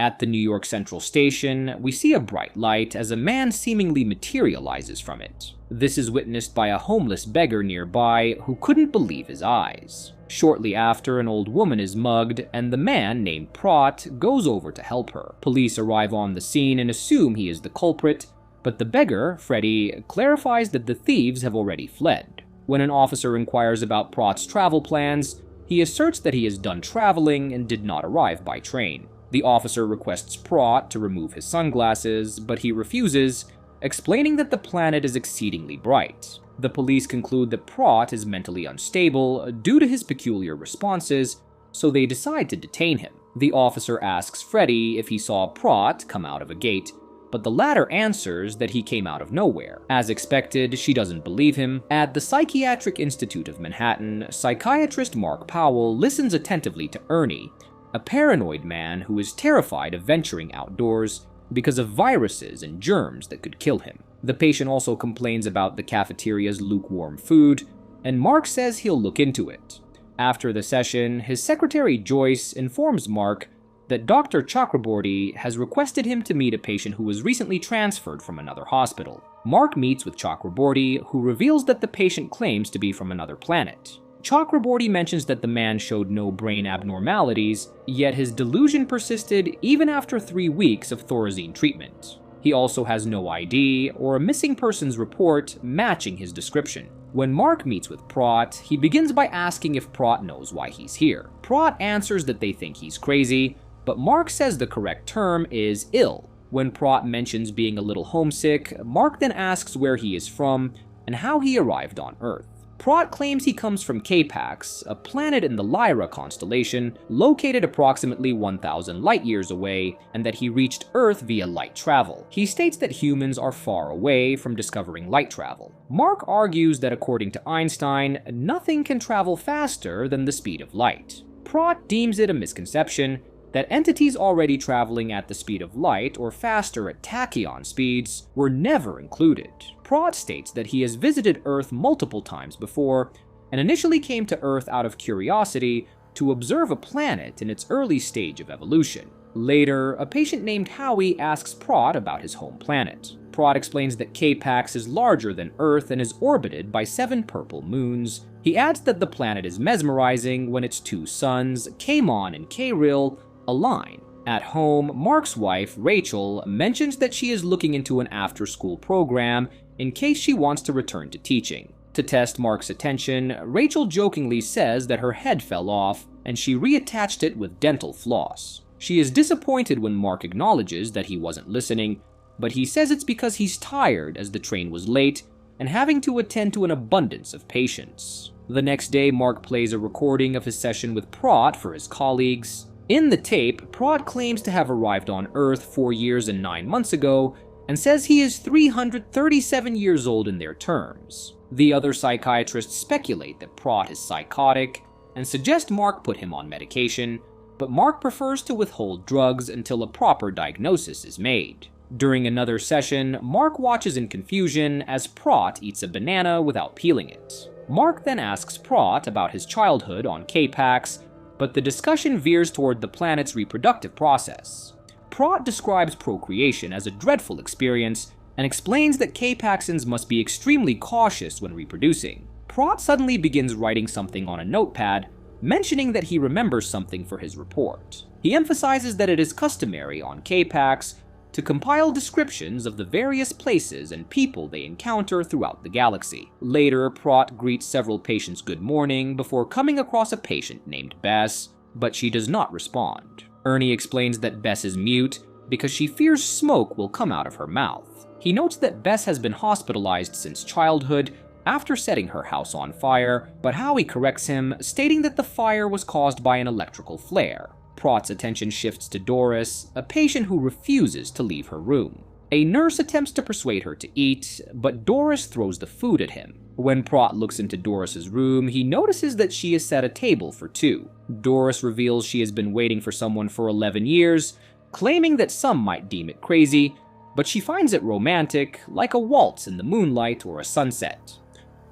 At the New York Central Station, we see a bright light as a man seemingly materializes from it. This is witnessed by a homeless beggar nearby who couldn't believe his eyes. Shortly after, an old woman is mugged, and the man, named Prot, goes over to help her. Police arrive on the scene and assume he is the culprit, but the beggar, Freddy, clarifies that the thieves have already fled. When an officer inquires about Prot's travel plans, he asserts that he is done traveling and did not arrive by train. The officer requests Prot to remove his sunglasses, but he refuses, explaining that the planet is exceedingly bright. The police conclude that Prot is mentally unstable due to his peculiar responses, so they decide to detain him. The officer asks Freddy if he saw Prot come out of a gate, but the latter answers that he came out of nowhere. As expected, she doesn't believe him. At the Psychiatric Institute of Manhattan, psychiatrist Mark Powell listens attentively to Ernie, a paranoid man who is terrified of venturing outdoors because of viruses and germs that could kill him. The patient also complains about the cafeteria's lukewarm food, and Mark says he'll look into it. After the session, his secretary Joyce informs Mark that Dr. Chakraborty has requested him to meet a patient who was recently transferred from another hospital. Mark meets with Chakraborty, who reveals that the patient claims to be from another planet. Chakraborty mentions that the man showed no brain abnormalities, yet his delusion persisted even after 3 weeks of Thorazine treatment. He also has no ID or a missing persons report matching his description. When Mark meets with Prot, he begins by asking if Prot knows why he's here. Prot answers that they think he's crazy, but Mark says the correct term is ill. When Prot mentions being a little homesick, Mark then asks where he is from and how he arrived on Earth. Prot claims he comes from K-PAX, a planet in the Lyra constellation, located approximately 1,000 light-years away, and that he reached Earth via light travel. He states that humans are far away from discovering light travel. Mark argues that according to Einstein, nothing can travel faster than the speed of light. Prot deems it a misconception that entities already traveling at the speed of light or faster at tachyon speeds were never included. Prot states that he has visited Earth multiple times before, and initially came to Earth out of curiosity to observe a planet in its early stage of evolution. Later, a patient named Howie asks Prot about his home planet. Prot explains that K-PAX is larger than Earth and is orbited by 7 purple moons. He adds that the planet is mesmerizing when its 2 suns, K-Mon and K-Ril, align. At home, Mark's wife, Rachel, mentions that she is looking into an after-school program in case she wants to return to teaching. To test Mark's attention, Rachel jokingly says that her head fell off and she reattached it with dental floss. She is disappointed when Mark acknowledges that he wasn't listening, but he says it's because he's tired as the train was late and having to attend to an abundance of patients. The next day, Mark plays a recording of his session with Prot for his colleagues. In the tape, Prot claims to have arrived on Earth 4 years and 9 months ago, and says he is 337 years old in their terms. The other psychiatrists speculate that Prot is psychotic, and suggest Mark put him on medication, but Mark prefers to withhold drugs until a proper diagnosis is made. During another session, Mark watches in confusion as Prot eats a banana without peeling it. Mark then asks Prot about his childhood on K-PAX, but the discussion veers toward the planet's reproductive process. Prot describes procreation as a dreadful experience and explains that K-Paxans must be extremely cautious when reproducing. Prot suddenly begins writing something on a notepad, mentioning that he remembers something for his report. He emphasizes that it is customary on K-PAX to compile descriptions of the various places and people they encounter throughout the galaxy. Later, Prot greets several patients good morning before coming across a patient named Bess, but she does not respond. Ernie explains that Bess is mute because she fears smoke will come out of her mouth. He notes that Bess has been hospitalized since childhood after setting her house on fire, but Howie corrects him, stating that the fire was caused by an electrical flare. Prot's attention shifts to Doris, a patient who refuses to leave her room. A nurse attempts to persuade her to eat, but Doris throws the food at him. When Prot looks into Doris's room, he notices that she has set a table for 2. Doris reveals she has been waiting for someone for 11 years, claiming that some might deem it crazy, but she finds it romantic, like a waltz in the moonlight or a sunset.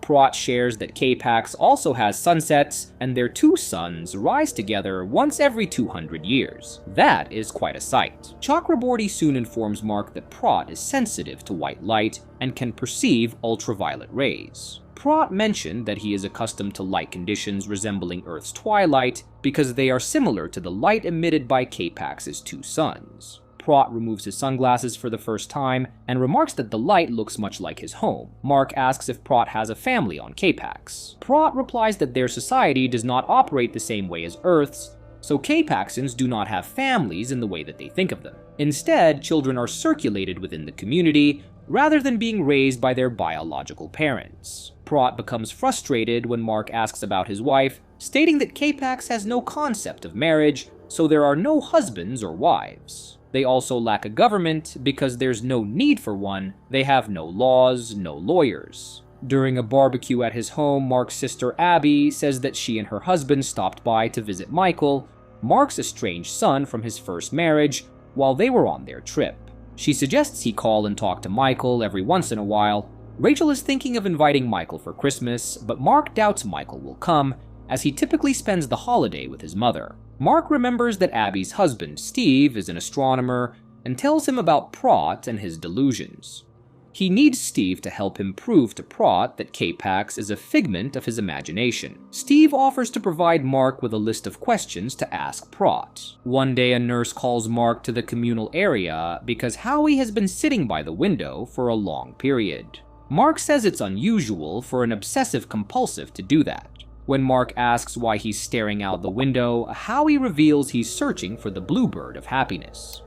Prot shares that K-PAX also has sunsets, and their two suns rise together once every 200 years. That is quite a sight. Chakraborty soon informs Mark that Prot is sensitive to white light and can perceive ultraviolet rays. Prot mentioned that he is accustomed to light conditions resembling Earth's twilight because they are similar to the light emitted by K-PAX's two suns. Prot removes his sunglasses for the first time and remarks that the light looks much like his home. Mark asks if Prot has a family on K-PAX. Prot replies that their society does not operate the same way as Earth's, so K-PAXians do not have families in the way that they think of them. Instead, children are circulated within the community rather than being raised by their biological parents. Prot becomes frustrated when Mark asks about his wife, stating that K-PAX has no concept of marriage, so there are no husbands or wives. They also lack a government because there's no need for one. They have no laws, no lawyers. During a barbecue at his home, Mark's sister Abby says that she and her husband stopped by to visit Michael, Mark's estranged son from his first marriage, while they were on their trip. She suggests he call and talk to Michael every once in a while. Rachel is thinking of inviting Michael for Christmas, but Mark doubts Michael will come, as he typically spends the holiday with his mother. Mark remembers that Abby's husband, Steve, is an astronomer and tells him about Prot and his delusions. He needs Steve to help him prove to Prot that K-PAX is a figment of his imagination. Steve offers to provide Mark with a list of questions to ask Prot. One day, a nurse calls Mark to the communal area because Howie has been sitting by the window for a long period. Mark says it's unusual for an obsessive-compulsive to do that. When Mark asks why he's staring out the window, Howie reveals he's searching for the bluebird of happiness.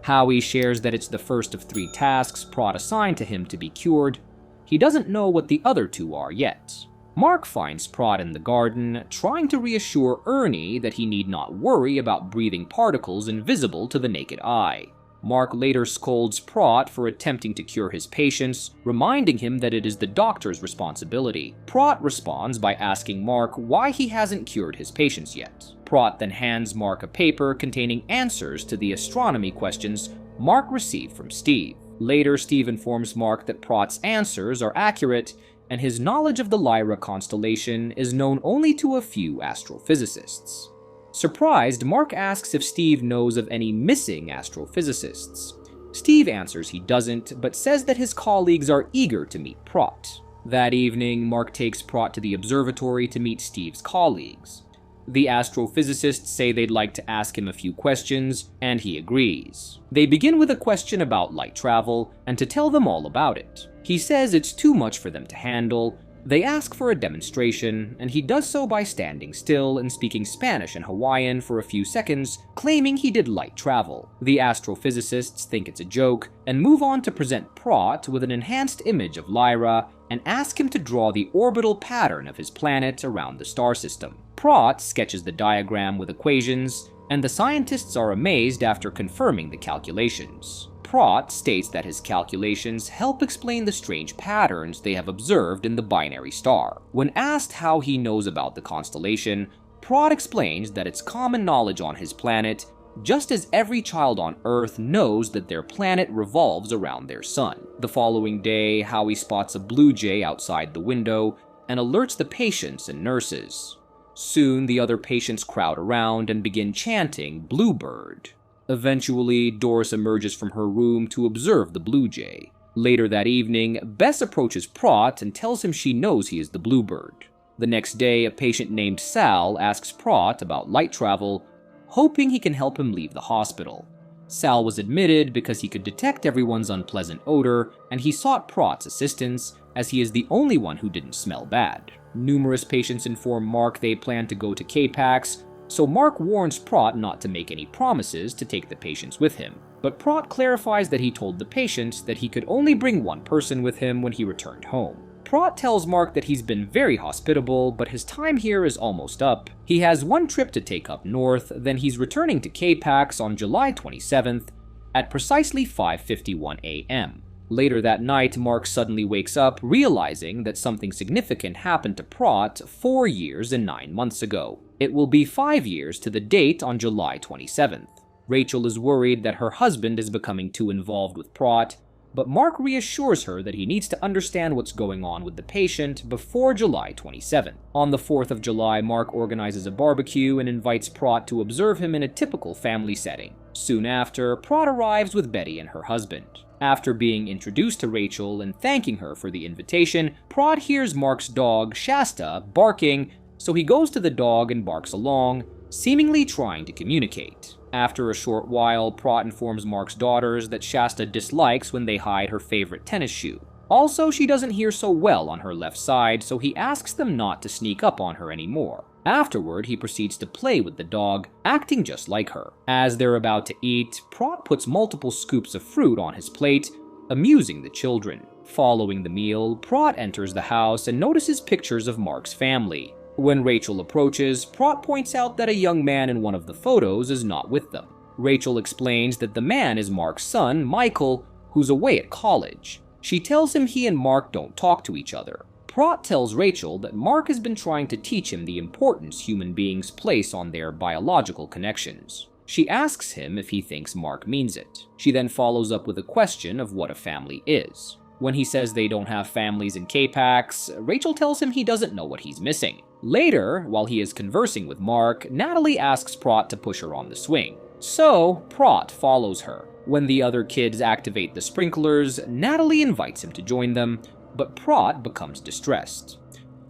Howie shares that it's the first of 3 tasks Prot assigned to him to be cured. He doesn't know what the other 2 are yet. Mark finds Prot in the garden, trying to reassure Ernie that he need not worry about breathing particles invisible to the naked eye. Mark later scolds Prot for attempting to cure his patients, reminding him that it is the doctor's responsibility. Prot responds by asking Mark why he hasn't cured his patients yet. Prot then hands Mark a paper containing answers to the astronomy questions Mark received from Steve. Later, Steve informs Mark that Prot's answers are accurate, and his knowledge of the Lyra constellation is known only to a few astrophysicists. Surprised, Mark asks if Steve knows of any missing astrophysicists. Steve answers he doesn't, but says that his colleagues are eager to meet Prot. That evening, Mark takes Prot to the observatory to meet Steve's colleagues. The astrophysicists say they'd like to ask him a few questions, and he agrees. They begin with a question about light travel, and to tell them all about it. He says it's too much for them to handle. They ask for a demonstration, and he does so by standing still and speaking Spanish and Hawaiian for a few seconds, claiming he did light travel. The astrophysicists think it's a joke, and move on to present Prot with an enhanced image of Lyra, and ask him to draw the orbital pattern of his planet around the star system. Prot sketches the diagram with equations, and the scientists are amazed after confirming the calculations. Prot states that his calculations help explain the strange patterns they have observed in the binary star. When asked how he knows about the constellation, Prot explains that it's common knowledge on his planet, just as every child on Earth knows that their planet revolves around their sun. The following day, Howie spots a blue jay outside the window and alerts the patients and nurses. Soon, the other patients crowd around and begin chanting "Bluebird." Eventually, Doris emerges from her room to observe the blue jay. Later that evening, Bess approaches Prot and tells him she knows he is the bluebird. The next day, a patient named Sal asks Prot about light travel, hoping he can help him leave the hospital. Sal was admitted because he could detect everyone's unpleasant odor, and he sought Prot's assistance, as he is the only one who didn't smell bad. Numerous patients inform Mark they plan to go to K-PAX, so Mark warns Prot not to make any promises to take the patients with him. But Prot clarifies that he told the patients that he could only bring one person with him when he returned home. Prot tells Mark that he's been very hospitable, but his time here is almost up. He has one trip to take up north, then he's returning to K-PAX on July 27th at precisely 5:51 a.m. Later that night, Mark suddenly wakes up, realizing that something significant happened to Prot 4 years and 9 months ago. It will be 5 years to the date on July 27th. Rachel is worried that her husband is becoming too involved with Prot, but Mark reassures her that he needs to understand what's going on with the patient before July 27th. On the 4th of July, Mark organizes a barbecue and invites Prot to observe him in a typical family setting. Soon after, Prot arrives with Betty and her husband. After being introduced to Rachel and thanking her for the invitation, Prot hears Mark's dog, Shasta, barking, so he goes to the dog and barks along, seemingly trying to communicate. After a short while, Prot informs Mark's daughters that Shasta dislikes when they hide her favorite tennis shoe. Also, she doesn't hear so well on her left side, so he asks them not to sneak up on her anymore. Afterward, he proceeds to play with the dog, acting just like her. As they're about to eat, Prot puts multiple scoops of fruit on his plate, amusing the children. Following the meal, Prot enters the house and notices pictures of Mark's family. When Rachel approaches, Prot points out that a young man in one of the photos is not with them. Rachel explains that the man is Mark's son, Michael, who's away at college. She tells him he and Mark don't talk to each other. Prot tells Rachel that Mark has been trying to teach him the importance human beings place on their biological connections. She asks him if he thinks Mark means it. She then follows up with a question of what a family is. When he says they don't have families in K-PAX, Rachel tells him he doesn't know what he's missing. Later, while he is conversing with Mark, Natalie asks Prot to push her on the swing. So, Prot follows her. When the other kids activate the sprinklers, Natalie invites him to join them, but Prot becomes distressed.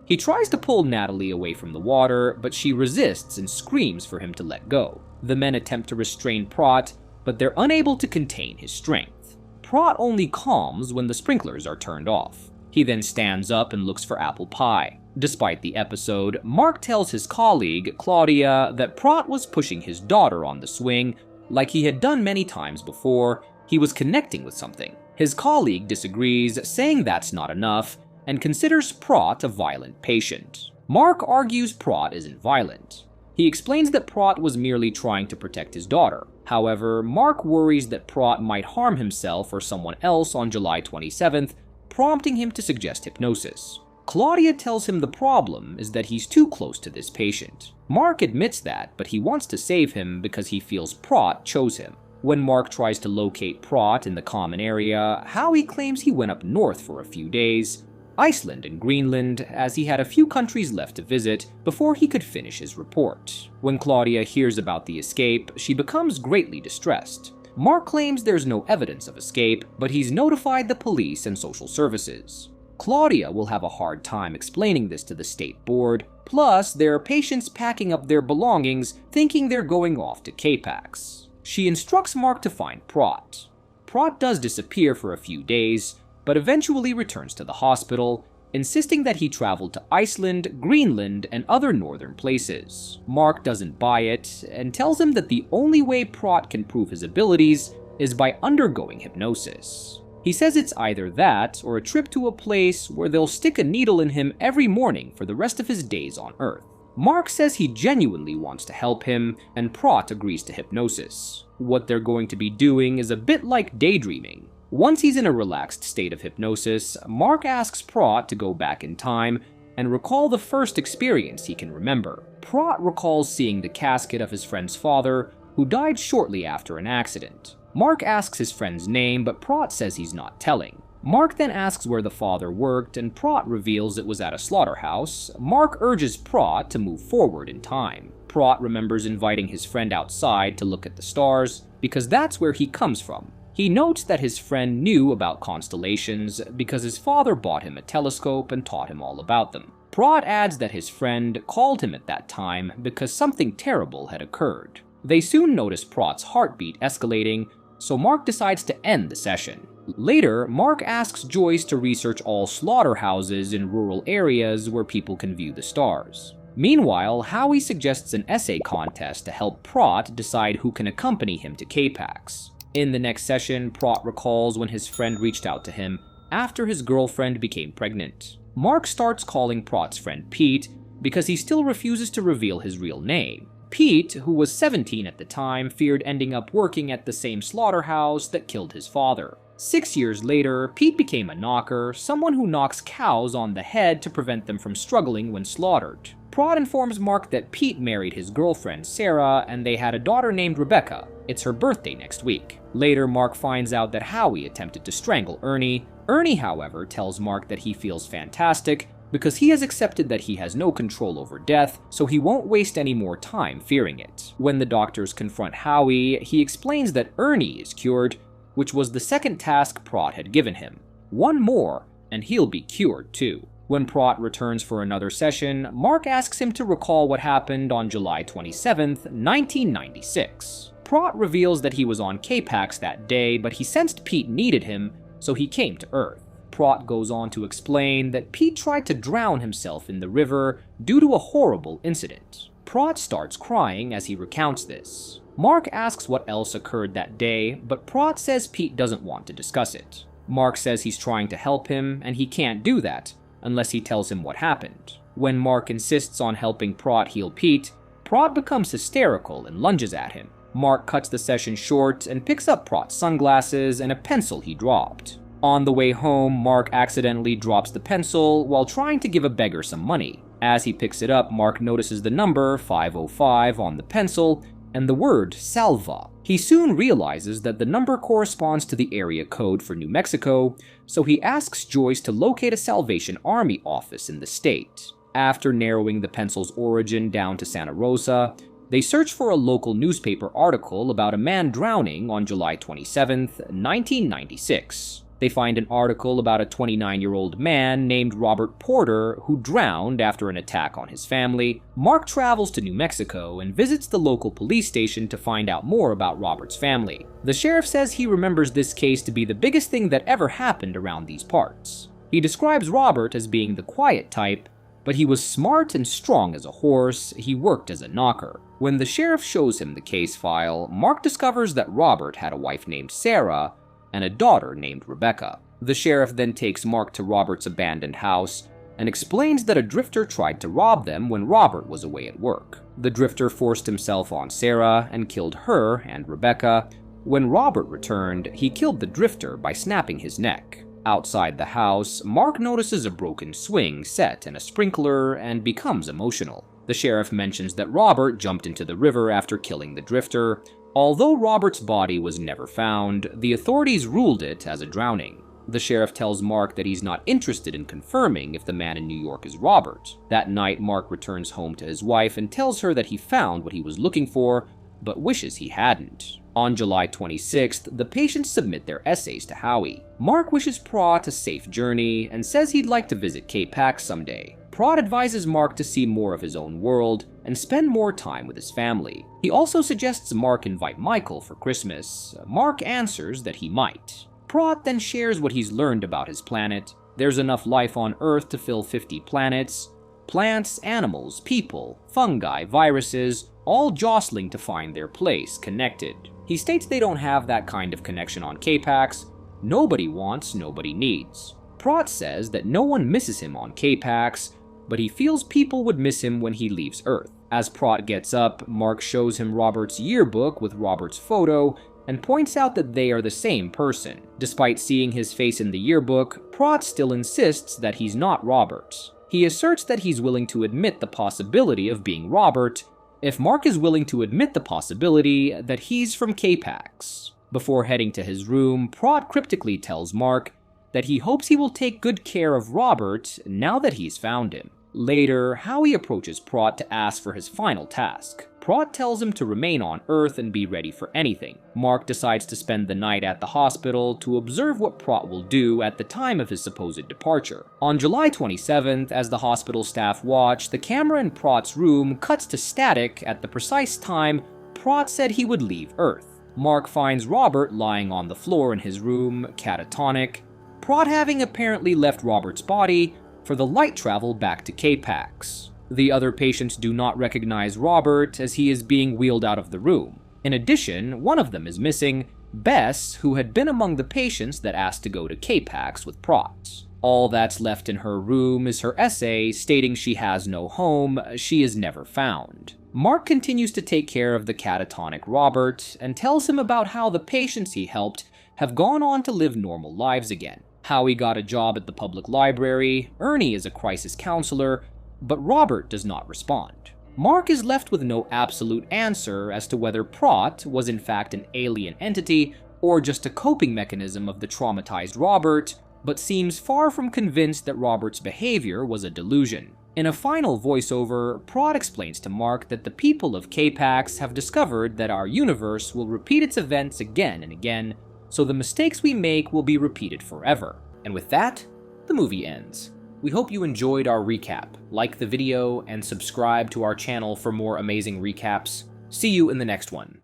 He tries to pull Natalie away from the water, but she resists and screams for him to let go. The men attempt to restrain Prot, but they're unable to contain his strength. Prot only calms when the sprinklers are turned off. He then stands up and looks for apple pie. Despite the episode, Mark tells his colleague, Claudia, that Prot was pushing his daughter on the swing like he had done many times before. He was connecting with something. His colleague disagrees, saying that's not enough, and considers Prot a violent patient. Mark argues Prot isn't violent. He explains that Prot was merely trying to protect his daughter. However, Mark worries that Prot might harm himself or someone else on July 27th, prompting him to suggest hypnosis. Claudia tells him the problem is that he's too close to this patient. Mark admits that, but he wants to save him because he feels Prot chose him. When Mark tries to locate Prot in the common area, Howie claims he went up north for a few days, Iceland and Greenland, as he had a few countries left to visit before he could finish his report. When Claudia hears about the escape, she becomes greatly distressed. Mark claims there's no evidence of escape, but he's notified the police and social services. Claudia will have a hard time explaining this to the state board, plus there are patients packing up their belongings thinking they're going off to K-PAX. She instructs Mark to find Prot. Prot does disappear for a few days, but eventually returns to the hospital, insisting that he traveled to Iceland, Greenland, and other northern places. Mark doesn't buy it, and tells him that the only way Prot can prove his abilities is by undergoing hypnosis. He says it's either that or a trip to a place where they'll stick a needle in him every morning for the rest of his days on Earth. Mark says he genuinely wants to help him, and Prot agrees to hypnosis. What they're going to be doing is a bit like daydreaming. Once he's in a relaxed state of hypnosis, Mark asks Prot to go back in time and recall the first experience he can remember. Prot recalls seeing the casket of his friend's father, who died shortly after an accident. Mark asks his friend's name, but Prot says he's not telling. Mark then asks where the father worked, and Prot reveals it was at a slaughterhouse. Mark urges Prot to move forward in time. Prot remembers inviting his friend outside to look at the stars, because that's where he comes from. He notes that his friend knew about constellations because his father bought him a telescope and taught him all about them. Prot adds that his friend called him at that time because something terrible had occurred. They soon notice Prot's heartbeat escalating, so Mark decides to end the session. Later, Mark asks Joyce to research all slaughterhouses in rural areas where people can view the stars. Meanwhile, Howie suggests an essay contest to help Prot decide who can accompany him to K-PAX. In the next session, Prot recalls when his friend reached out to him after his girlfriend became pregnant. Mark starts calling Prot's friend Pete because he still refuses to reveal his real name. Pete, who was 17 at the time, feared ending up working at the same slaughterhouse that killed his father. 6 years later, Pete became a knocker, someone who knocks cows on the head to prevent them from struggling when slaughtered. Prot informs Mark that Pete married his girlfriend Sarah and they had a daughter named Rebecca. It's her birthday next week. Later, Mark finds out that Howie attempted to strangle Ernie. Ernie, however, tells Mark that he feels fantastic because he has accepted that he has no control over death, so he won't waste any more time fearing it. When the doctors confront Howie, he explains that Ernie is cured, which was the second task Prot had given him. One more, and he'll be cured too. When Prot returns for another session, Mark asks him to recall what happened on July 27th, 1996. Prot reveals that he was on K-PAX that day, but he sensed Pete needed him, so he came to Earth. Prot goes on to explain that Pete tried to drown himself in the river due to a horrible incident. Prot starts crying as he recounts this. Mark asks what else occurred that day, but Prot says Pete doesn't want to discuss it. Mark says he's trying to help him, and he can't do that unless he tells him what happened. When Mark insists on helping Prot heal Pete, Prot becomes hysterical and lunges at him. Mark cuts the session short and picks up Prot's sunglasses and a pencil he dropped. On the way home, Mark accidentally drops the pencil while trying to give a beggar some money. As he picks it up, Mark notices the number 505 on the pencil and the word salva. He soon realizes that the number corresponds to the area code for New Mexico, so he asks Joyce to locate a Salvation Army office in the state. After narrowing the pencil's origin down to Santa Rosa, they search for a local newspaper article about a man drowning on July 27, 1996. They find an article about a 29-year-old man named Robert Porter who drowned after an attack on his family. Mark travels to New Mexico and visits the local police station to find out more about Robert's family. The sheriff says he remembers this case to be the biggest thing that ever happened around these parts. He describes Robert as being the quiet type, but he was smart and strong as a horse. He worked as a knocker. When the sheriff shows him the case file, Mark discovers that Robert had a wife named Sarah and a daughter named Rebecca. The sheriff then takes Mark to Robert's abandoned house and explains that a drifter tried to rob them when Robert was away at work. The drifter forced himself on Sarah and killed her and Rebecca. When Robert returned, he killed the drifter by snapping his neck. Outside the house, Mark notices a broken swing set and a sprinkler and becomes emotional. The sheriff mentions that Robert jumped into the river after killing the drifter. Although Robert's body was never found, the authorities ruled it as a drowning. The sheriff tells Mark that he's not interested in confirming if the man in New York is Robert. That night, Mark returns home to his wife and tells her that he found what he was looking for, but wishes he hadn't. On July 26th, the patients submit their essays to Howie. Mark wishes Prot a safe journey and says he'd like to visit K-PAX someday. Prot advises Mark to see more of his own world and spend more time with his family. He also suggests Mark invite Michael for Christmas. Mark answers that he might. Prot then shares what he's learned about his planet. There's enough life on Earth to fill 50 planets. Plants, animals, people, fungi, viruses, all jostling to find their place, connected. He states they don't have that kind of connection on K-PAX. Nobody wants, nobody needs. Prot says that no one misses him on K-PAX, but he feels people would miss him when he leaves Earth. As Prot gets up, Mark shows him Robert's yearbook with Robert's photo and points out that they are the same person. Despite seeing his face in the yearbook, Prot still insists that he's not Robert. He asserts that he's willing to admit the possibility of being Robert if Mark is willing to admit the possibility that he's from K-PAX. Before heading to his room, Prot cryptically tells Mark that he hopes he will take good care of Robert now that he's found him. Later, Howie approaches Prot to ask for his final task. Prot tells him to remain on Earth and be ready for anything. Mark decides to spend the night at the hospital to observe what Prot will do at the time of his supposed departure. On July 27th, as the hospital staff watch, the camera in Prot's room cuts to static at the precise time Prot said he would leave Earth. Mark finds Robert lying on the floor in his room, catatonic, Prot having apparently left Robert's body for the light travel back to K-PAX. The other patients do not recognize Robert as he is being wheeled out of the room. In addition, one of them is missing, Bess, who had been among the patients that asked to go to K-PAX with Prot. All that's left in her room is her essay stating she has no home, she is never found. Mark continues to take care of the catatonic Robert and tells him about how the patients he helped have gone on to live normal lives again. Howie got a job at the public library, Ernie is a crisis counselor, but Robert does not respond. Mark is left with no absolute answer as to whether Prot was in fact an alien entity or just a coping mechanism of the traumatized Robert, but seems far from convinced that Robert's behavior was a delusion. In a final voiceover, Prot explains to Mark that the people of K-PAX have discovered that our universe will repeat its events again and again, so the mistakes we make will be repeated forever. And with that, the movie ends. We hope you enjoyed our recap. Like the video and subscribe to our channel for more amazing recaps. See you in the next one.